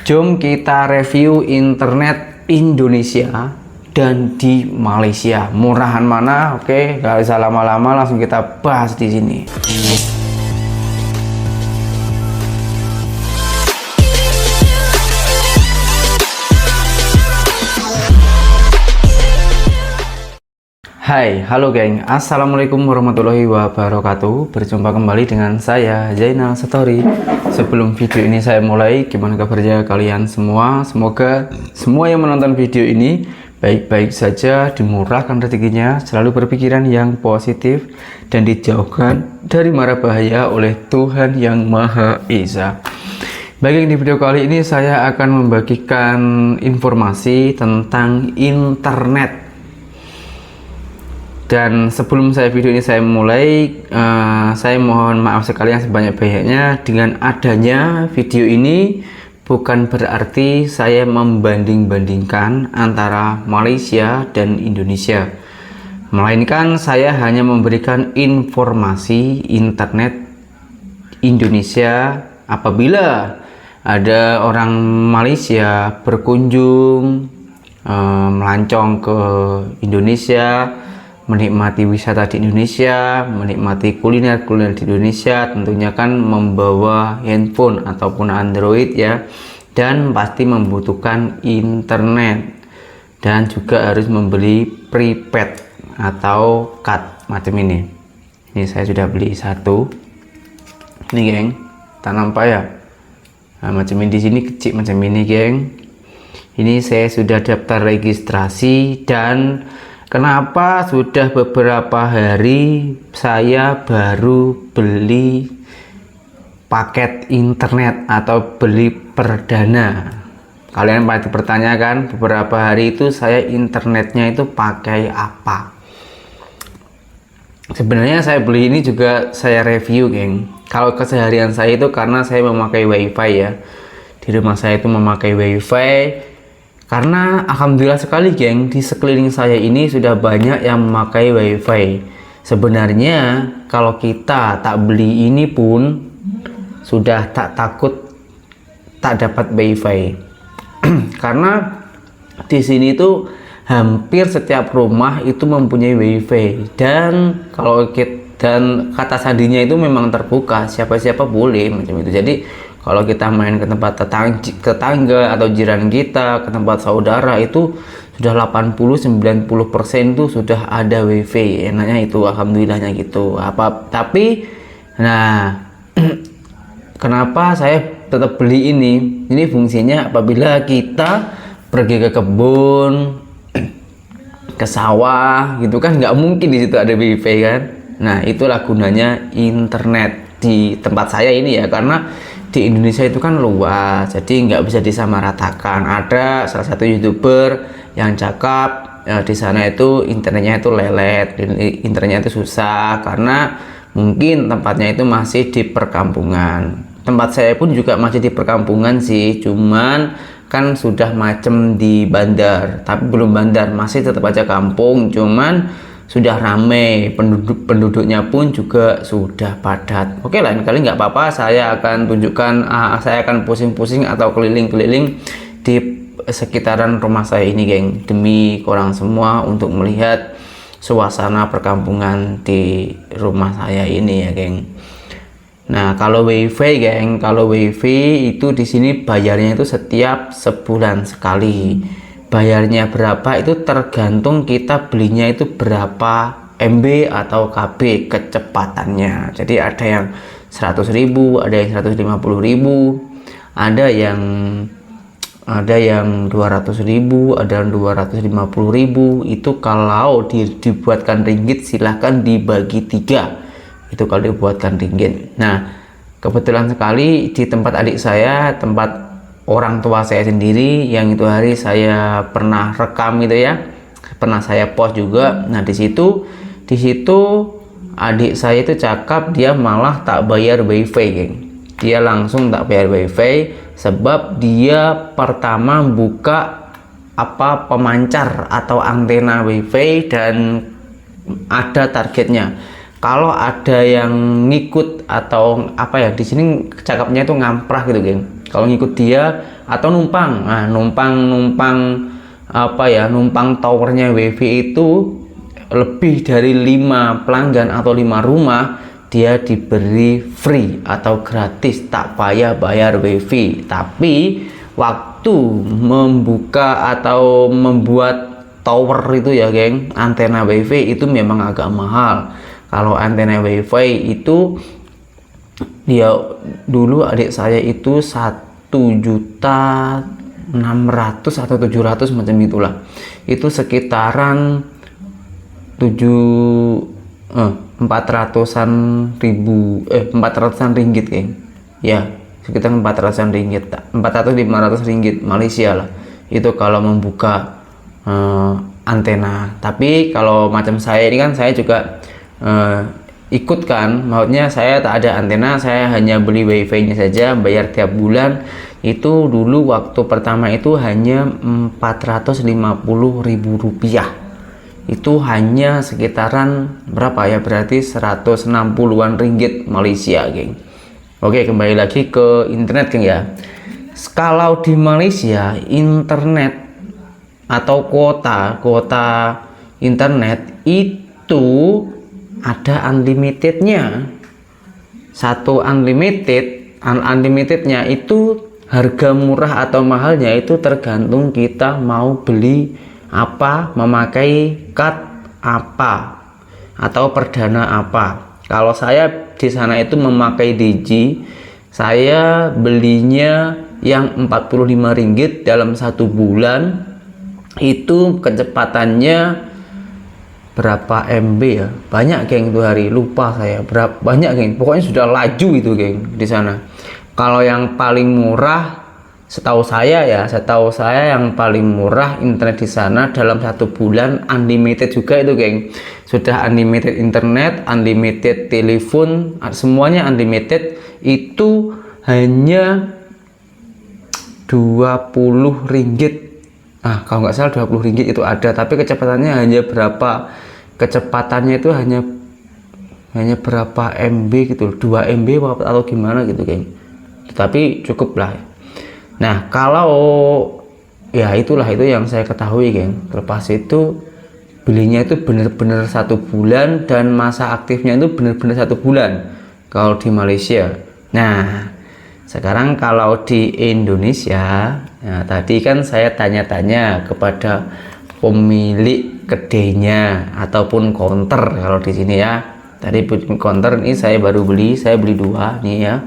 Jom kita review internet Indonesia dan di Malaysia. Murahan mana? Oke, gak usah lama-lama, langsung kita bahas di sini. Hai, halo geng, assalamualaikum warahmatullahi wabarakatuh. Berjumpa kembali dengan saya Zainal Story. Sebelum video ini saya mulai, gimana kabarnya kalian semua? Semoga semua yang menonton video ini baik-baik saja, dimurahkan rezekinya, selalu berpikiran yang positif, dan dijauhkan dari mara bahaya oleh Tuhan yang Maha Esa. Baik, di video kali ini saya akan membagikan informasi tentang internet. Dan sebelum video ini saya mulai, saya mohon maaf sekali yang sebanyak-banyaknya. Dengan adanya video ini bukan berarti saya membanding-bandingkan antara Malaysia dan Indonesia, melainkan saya hanya memberikan informasi internet Indonesia apabila ada orang Malaysia berkunjung melancong ke Indonesia, menikmati wisata di Indonesia, menikmati kuliner di Indonesia, tentunya kan membawa handphone ataupun Android ya, dan pasti membutuhkan internet, dan juga harus membeli prepaid atau card macam ini. Ini saya sudah beli satu. Ini geng, tak nampak ya? Nah, macam ini di sini kecil macam ini geng. Ini saya sudah daftar registrasi, dan kenapa sudah beberapa hari saya baru beli paket internet atau beli perdana? Kalian pasti bertanyakan, beberapa hari itu saya internetnya itu pakai apa? Sebenarnya saya beli ini juga saya review geng. Kalau keseharian saya itu karena saya memakai wifi ya, di rumah saya itu memakai wifi. Karena alhamdulillah sekali geng, di sekeliling saya ini sudah banyak yang memakai wifi. Sebenarnya kalau kita tak beli ini pun sudah tak takut tak dapat wifi. Karena di sini tuh hampir setiap rumah itu mempunyai wifi, dan kata sandinya itu memang terbuka, siapa-siapa boleh macam itu. Jadi kalau kita main ke tempat tetangga atau jiran kita, ke tempat saudara, itu sudah 80-90% itu sudah ada wifi. Enaknya itu, alhamdulillahnya gitu. Tapi nah kenapa saya tetap beli ini? Ini fungsinya apabila kita pergi ke kebun, ke sawah gitu kan, nggak mungkin di situ ada wifi kan. Nah, itulah gunanya internet di tempat saya ini ya, karena di Indonesia itu kan luas, jadi nggak bisa disamaratakan. Ada salah satu YouTuber yang cakap di sana itu internetnya itu lelet, internetnya itu susah karena mungkin tempatnya itu masih di perkampungan. Tempat saya pun juga masih di perkampungan sih, cuman kan sudah macam di bandar, tapi belum bandar, masih tetap aja kampung, cuman sudah ramai, penduduknya pun juga sudah padat. Oke, lain kali nggak apa-apa, saya akan tunjukkan, saya akan pusing-pusing atau keliling-keliling di sekitaran rumah saya ini geng, demi korang semua untuk melihat suasana perkampungan di rumah saya ini ya geng. Nah, kalau wifi geng, kalau wifi itu di sini bayarnya itu setiap sebulan sekali. Bayarnya berapa itu tergantung kita belinya itu berapa MB atau KB kecepatannya. Jadi ada yang 100.000, ada yang 150.000, ada yang 200.000, ada yang 250.000. Itu kalau dibuatkan ringgit silahkan dibagi 3. Itu kalau dibuatkan ringgit. Nah, kebetulan sekali di tempat adik saya, tempat orang tua saya sendiri, yang itu hari saya pernah rekam gitu ya, pernah saya post juga. Nah, di situ adik saya itu cakap dia malah tak bayar wifi geng. Dia langsung tak bayar wifi sebab dia pertama buka pemancar atau antena wifi, dan ada targetnya. Kalau ada yang ngikut atau di sini cakapnya itu ngamprah gitu geng, kalau ngikut dia atau numpang. Nah, numpang towernya WiFi itu lebih dari 5 pelanggan atau 5 rumah, dia diberi free atau gratis, tak payah bayar WiFi. Tapi waktu membuka atau membuat tower itu ya geng, antena WiFi itu memang agak mahal. Kalau antena WiFi itu dia dulu adik saya itu 1.600.000 atau 700 macam itulah. Itu sekitaran 400-an ringgit geng. Ya, sekitar 400-an ringgit, 400-500 ringgit Malaysia lah. Itu kalau membuka antena. Tapi kalau macam saya ini kan saya juga ikut kan, maksudnya saya tak ada antena, saya hanya beli WiFi nya saja, bayar tiap bulan. Itu dulu waktu pertama itu hanya 450.000 rupiah. Itu hanya sekitaran berapa ya, berarti 160-an ringgit Malaysia geng. Oke, kembali lagi ke internet geng ya. Kalau di Malaysia internet atau kuota internet itu ada unlimitednya. Satu unlimitednya itu harga murah atau mahalnya itu tergantung kita mau beli apa, memakai card apa atau perdana apa. Kalau saya di sana itu memakai Digi, saya belinya yang 45 ringgit dalam 1 bulan. Itu kecepatannya berapa MB ya, banyak geng itu hari, lupa saya berapa banyak geng, pokoknya sudah laju itu geng di sana. Kalau yang paling murah setahu saya yang paling murah internet di sana dalam 1 bulan unlimited juga itu geng, sudah unlimited internet, unlimited telepon, semuanya unlimited, itu hanya 20 ringgit. Kalau nggak salah 20 ringgit itu ada, tapi kecepatannya hanya berapa, kecepatannya itu hanya berapa MB gitu, 2 MB atau gimana gitu geng, tapi cukup lah. Nah kalau ya itulah, itu yang saya ketahui geng. Lepas itu belinya itu bener-bener 1 bulan, dan masa aktifnya itu bener-bener 1 bulan kalau di Malaysia. Nah sekarang kalau di Indonesia, nah tadi kan saya tanya-tanya kepada pemilik kedainya ataupun counter kalau di sini ya. Tadi counter ini saya baru beli, saya beli 2 nih ya.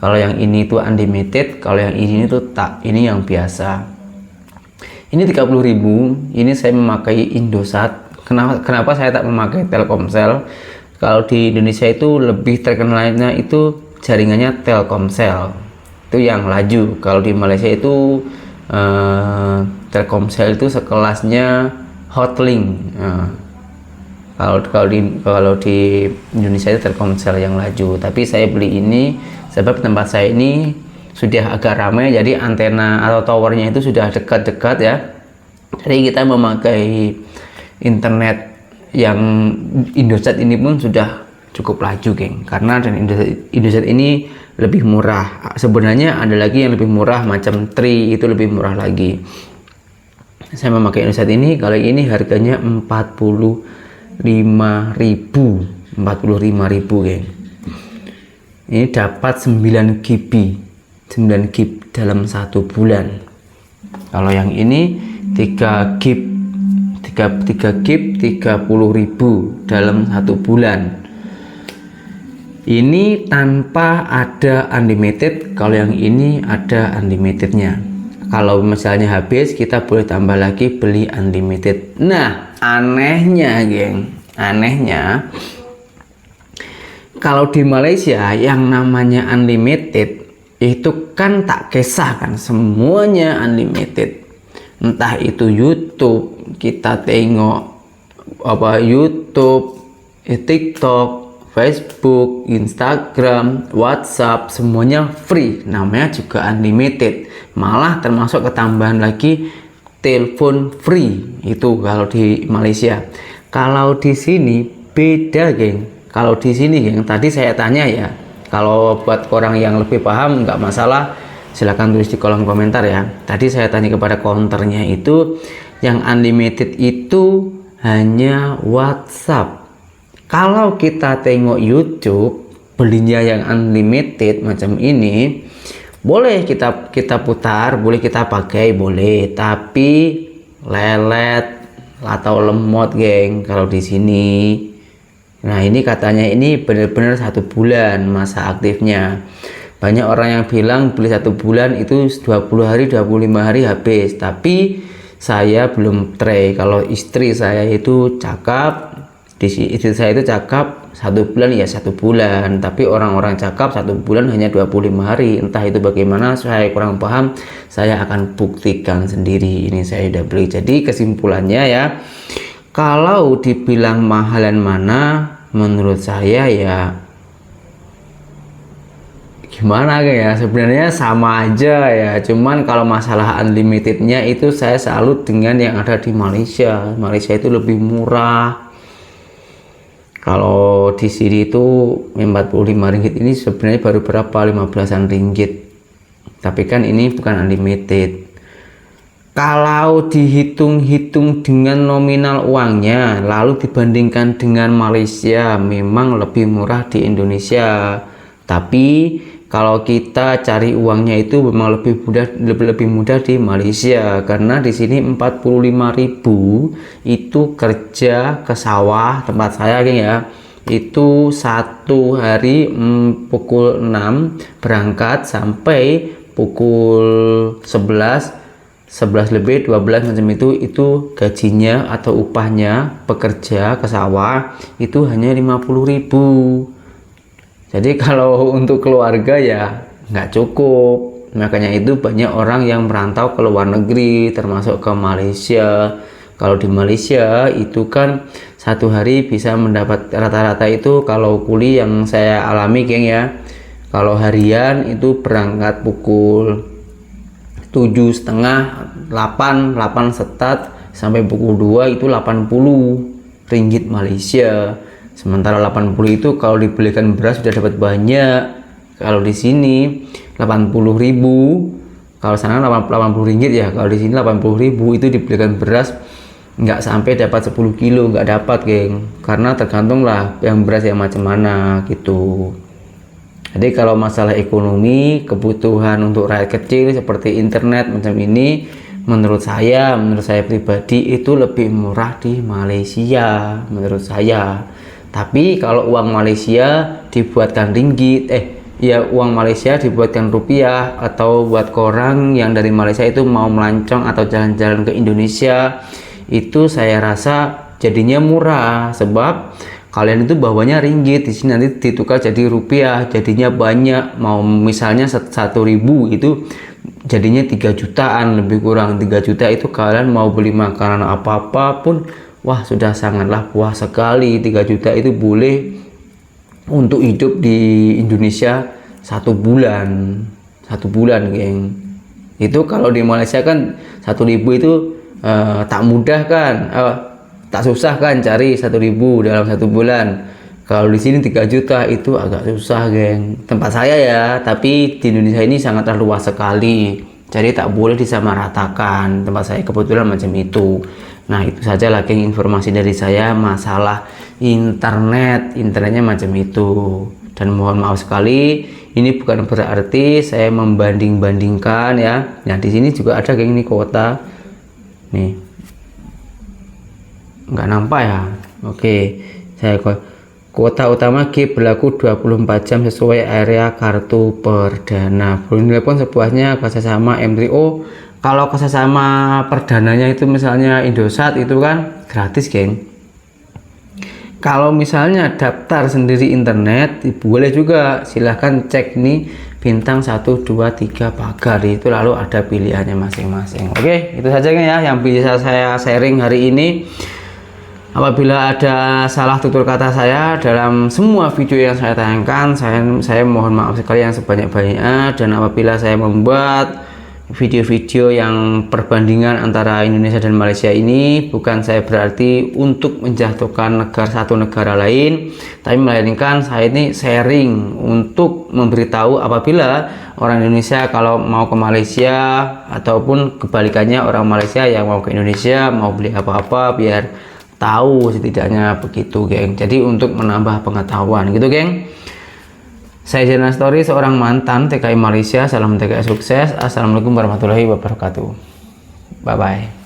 Kalau yang ini tuh unlimited, kalau yang ini tuh tak, ini yang biasa. Ini 30.000, ini saya memakai Indosat. Kenapa saya tak memakai Telkomsel? Kalau di Indonesia itu lebih terkenalnya itu jaringannya Telkomsel, itu yang laju. Kalau di Malaysia itu Telkomsel itu sekelasnya Hotlink. Kalau di Indonesia itu Telkomsel yang laju. Tapi saya beli ini sebab tempat saya ini sudah agak ramai, jadi antena atau towernya itu sudah dekat-dekat ya. Jadi kita memakai internet yang Indosat ini pun sudah cukup laju geng, karena dan Indosat ini lebih murah. Sebenarnya ada lagi yang lebih murah, macam Tri itu lebih murah lagi. Saya memakai Indosat ini, kalau ini harganya 45.000 geng. Ini dapat 9 GB dalam 1 bulan. Kalau yang ini 3 GB 30.000 dalam 1 bulan. Ini tanpa ada unlimited, kalau yang ini ada unlimitednya. Kalau misalnya habis, kita boleh tambah lagi beli unlimited. Nah anehnya geng, kalau di Malaysia yang namanya unlimited itu kan tak kisah kan, semuanya unlimited. Entah itu YouTube, kita tengok YouTube, TikTok, Facebook, Instagram, WhatsApp, semuanya free, namanya juga unlimited. Malah termasuk ketambahan lagi telepon free, itu kalau di Malaysia. Kalau di sini beda geng. Kalau di sini geng, tadi saya tanya ya, kalau buat orang yang lebih paham nggak masalah, Silahkan tulis di kolom komentar ya. Tadi saya tanya kepada counternya itu, yang unlimited itu hanya WhatsApp. Kalau kita tengok YouTube, belinya yang unlimited macam ini, boleh kita putar, boleh kita pakai, boleh, tapi lelet atau lemot geng kalau di sini. Nah ini katanya ini benar-benar 1 bulan masa aktifnya. Banyak orang yang bilang beli 1 bulan itu 20 hari 25 hari habis, tapi saya belum try. Kalau istri saya itu cakap, istri saya itu cakap 1 bulan ya 1 bulan, tapi orang-orang cakap 1 bulan hanya 25 hari. Entah itu bagaimana, saya kurang paham. Saya akan buktikan sendiri. Ini saya udah beli. Jadi kesimpulannya ya, kalau dibilang mahalan mana, menurut saya ya gimana ya, sebenarnya sama aja ya. Cuman kalau masalah unlimitednya itu saya salut dengan yang ada di Malaysia. Malaysia itu lebih murah. Kalau di sini itu 45 ringgit ini sebenarnya baru berapa, 15-an ringgit. Tapi kan ini bukan unlimited. Kalau dihitung-hitung dengan nominal uangnya lalu dibandingkan dengan Malaysia, memang lebih murah di Indonesia. Tapi kalau kita cari uangnya itu memang lebih mudah di Malaysia, karena di sini 45.000 itu kerja ke sawah tempat saya geng ya. Itu 1 hari pukul 6 berangkat sampai pukul 11 lebih 12 macam itu gajinya atau upahnya pekerja ke sawah itu hanya 50.000. Jadi kalau untuk keluarga ya nggak cukup. Makanya itu banyak orang yang merantau ke luar negeri, termasuk ke Malaysia. Kalau di Malaysia itu kan 1 hari bisa mendapat rata-rata itu, kalau kuli yang saya alami geng ya, kalau harian itu berangkat pukul 7.30, 8 setat sampai pukul 2 itu 80 ringgit Malaysia. Sementara 80 itu kalau dibelikan beras sudah dapat banyak. Kalau di sini 80.000, kalau sana 80 ringgit ya, kalau di sini 80.000 itu dibelikan beras nggak sampai dapat 10 kilo, nggak dapat geng, karena tergantung lah yang beras yang macam mana gitu. Jadi kalau masalah ekonomi, kebutuhan untuk rakyat kecil seperti internet macam ini, menurut saya pribadi itu lebih murah di Malaysia menurut saya. Tapi kalau uang Malaysia dibuatkan ringgit, uang Malaysia dibuatkan rupiah, atau buat orang yang dari Malaysia itu mau melancong atau jalan-jalan ke Indonesia, itu saya rasa jadinya murah, sebab kalian itu bawanya ringgit, di sini nanti ditukar jadi rupiah, jadinya banyak. Mau misalnya 1.000 itu jadinya 3 jutaan, lebih kurang 3 juta itu kalian mau beli makanan apa-apa pun, wah sudah sangatlah puas sekali. 3 juta itu boleh untuk hidup di Indonesia 1 bulan geng. Itu kalau di Malaysia kan 1.000 itu tak mudah kan, tak susah kan cari 1.000 dalam 1 bulan. Kalau di sini 3 juta itu agak susah geng, tempat saya ya. Tapi di Indonesia ini sangatlah luas sekali, jadi tak boleh disamaratakan. Tempat saya kebetulan macam itu. Nah itu saja lah geng informasi dari saya masalah internetnya macam itu. Dan mohon maaf sekali, ini bukan berarti saya membanding-bandingkan ya. Nah di sini juga ada geng, ini kota nih, nggak nampak ya. Oke, saya kuota utama G berlaku 24 jam sesuai area kartu perdana. Belum telepon sebuahnya kerjasama M3O. Kalau kerjasama perdananya itu misalnya Indosat itu kan gratis geng. Kalau misalnya daftar sendiri internet boleh juga, silahkan cek nih bintang 1, 2, 3 pagar itu, lalu ada pilihannya masing-masing. Oke, itu saja ya yang bisa saya sharing hari ini. Apabila ada salah tutur kata saya dalam semua video yang saya tayangkan, saya mohon maaf sekali yang sebanyak-banyaknya. Dan apabila saya membuat video-video yang perbandingan antara Indonesia dan Malaysia ini bukan saya berarti untuk menjatuhkan satu negara lain, tapi melainkan saya ini sharing untuk memberitahu apabila orang Indonesia kalau mau ke Malaysia ataupun kebalikannya orang Malaysia yang mau ke Indonesia mau beli apa-apa biar tahu setidaknya begitu, geng. Jadi untuk menambah pengetahuan gitu, geng. Saya Jana Story, seorang mantan TKI Malaysia. Salam TKI sukses. Assalamualaikum warahmatullahi wabarakatuh. Bye bye.